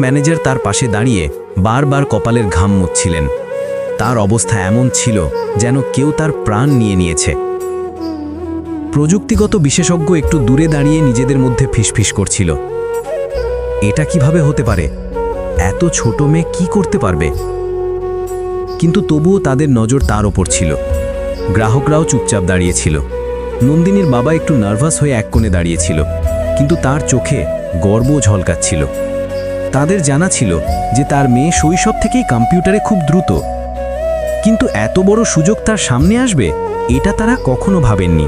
Manager তার পাশে দাঁড়িয়ে বারবার কপালের ঘাম মুছছিলেন। তার অবস্থা এমন ছিল যেন কেউ তার প্রাণ নিয়ে নিয়েছে। প্রযুক্তিগত বিশেষজ্ঞ একটু দূরে দাঁড়িয়ে নিজেদের মধ্যে ফিসফিস করছিল, এটা কিভাবে হতে পারে? এত ছোট মেয়ে কি করতে পারবে? কিন্তু তবুও তাদের নজর তার ওপর ছিল। গ্রাহকরাও চুপচাপ দাঁড়িয়েছিল। নন্দিনীর বাবা একটু নার্ভাস হয়ে এক কোণে দাঁড়িয়েছিল, কিন্তু তার চোখে গর্ব ঝলকাচ্ছিল। তাদের জানা ছিল যে তার মেয়ে শৈশব থেকেই কম্পিউটারে খুব দ্রুত, কিন্তু এত বড় সুযোগ তার সামনে আসবে এটা তারা কখনো ভাবেননি।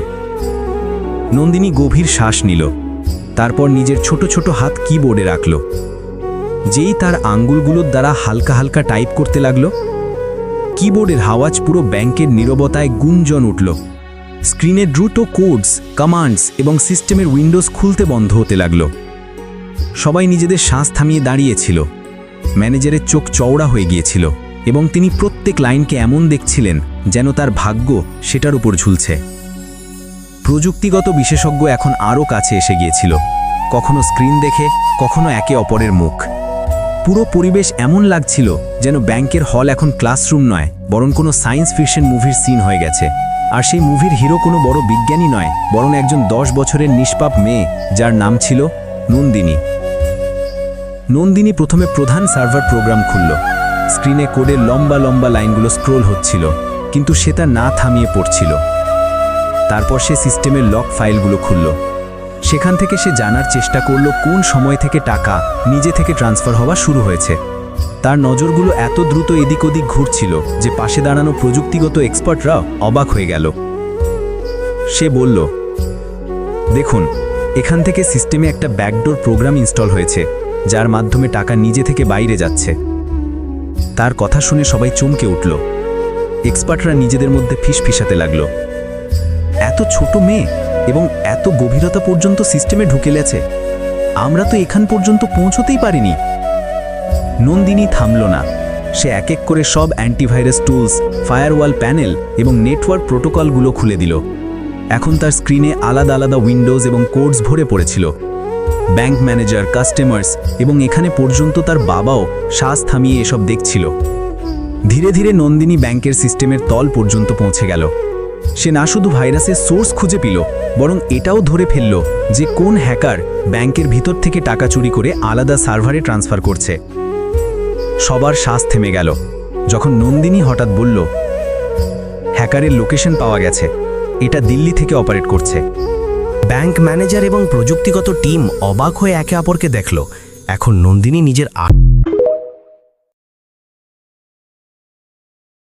নন্দিনী গভীর শ্বাস নিল, তারপর নিজের ছোট ছোট হাত কিবোর্ডে রাখল। যেই তার আঙ্গুলগুলোর দ্বারা হালকা হালকা টাইপ করতে লাগল, কিবোর্ডের আওয়াজ পুরো ব্যাংকের নীরবতায় গুঞ্জন উঠল। স্ক্রিনে দ্রুত কোডস, কমান্ডস এবং সিস্টেমের উইন্ডোজ খুলতে বন্ধ হতে লাগল। সবাই নিজেদের শ্বাস থামিয়ে দাঁড়িয়েছিল। ম্যানেজারের চোখ চওড়া হয়ে গিয়েছিল এবং তিনি প্রত্যেক লাইনকে এমন দেখছিলেন যেন তার ভাগ্য সেটার উপর ঝুলছে। প্রযুক্তিগত বিশেষজ্ঞ এখন আরও কাছে এসে গিয়েছিল, কখনো স্ক্রিন দেখে, কখনো একে অপরের মুখ। পুরো পরিবেশ এমন লাগছিল যেন ব্যাংকের হল এখন ক্লাসরুম নয়, বরং কোনো সায়েন্স ফিকশন মুভির সিন হয়ে গেছে। আর সেই মুভির হিরো কোনো বড় বিজ্ঞানী নয়, বরং একজন 10 বছরের নিষ্পাপ মেয়ে, যার নাম ছিল নন্দিনী। নন্দিনী প্রথমে প্রধান সার্ভার প্রোগ্রাম খুলল। স্ক্রিনে কোডের লম্বা লম্বা লাইনগুলো স্ক্রোল হচ্ছিল, কিন্তু সে তা না থামিয়ে পড়ছিল। তারপর সে সিস্টেমের লক ফাইলগুলো খুলল। সেখান থেকে সে জানার চেষ্টা করল কোন সময় থেকে টাকা নিজে থেকে ট্রান্সফার হওয়া শুরু হয়েছে। তার নজরগুলো এত দ্রুত এদিক ওদিক ঘুরছিল যে পাশে দাঁড়ানো প্রযুক্তিগত এক্সপার্টরা অবাক হয়ে গেল। সে বলল, দেখুন, এখান থেকে সিস্টেমে একটা ব্যাকডোর প্রোগ্রাম ইনস্টল হয়েছে, যার মাধ্যমে টাকা নিজে থেকে বাইরে যাচ্ছে। তার কথা শুনে সবাই চমকে উঠল। এক্সপার্টরা নিজেদের মধ্যে ফিসফিসাতে লাগল, এত ছোট মেয়ে এবং এত গভীরতা পর্যন্ত সিস্টেমে ঢুকে গেছে, আমরা তো এখান পর্যন্ত পৌঁছতেই পারিনি। নন্দিনী থামল না। সে এক এক করে সব অ্যান্টিভাইরাস টুলস, ফায়ারওয়াল প্যানেল এবং নেটওয়ার্ক প্রোটোকলগুলো খুলে দিল। এখন তার স্ক্রিনে আলাদা আলাদা উইন্ডোজ এবং কোডস ভরে পড়েছিল। ব্যাংক ম্যানেজার, কাস্টমার্স এবং এখানে পর্যন্ত তার বাবাও শ্বাস থামিয়ে এসব দেখছিল। ধীরে ধীরে নন্দিনী ব্যাংকের সিস্টেমের তল পর্যন্ত পৌঁছে গেল। সে না শুধু ভাইরাসের সোর্স খুঁজে পেল, বরং এটাও ধরে ফেলল যে কোন হ্যাকার ব্যাংকের ভিতর থেকে টাকা চুরি করে আলাদা সার্ভারে ট্রান্সফার করছে। সবার শ্বাস থেমে গেল যখন নন্দিনী হঠাৎ বলল, হ্যাকারের লোকেশন পাওয়া গেছে, এটা দিল্লি থেকে অপারেট করছে। ব্যাংক ম্যানেজার এবং প্রযুক্তিগত টিম অবাক হয়ে একে অপরকে দেখল। এখন নন্দিনী নিজের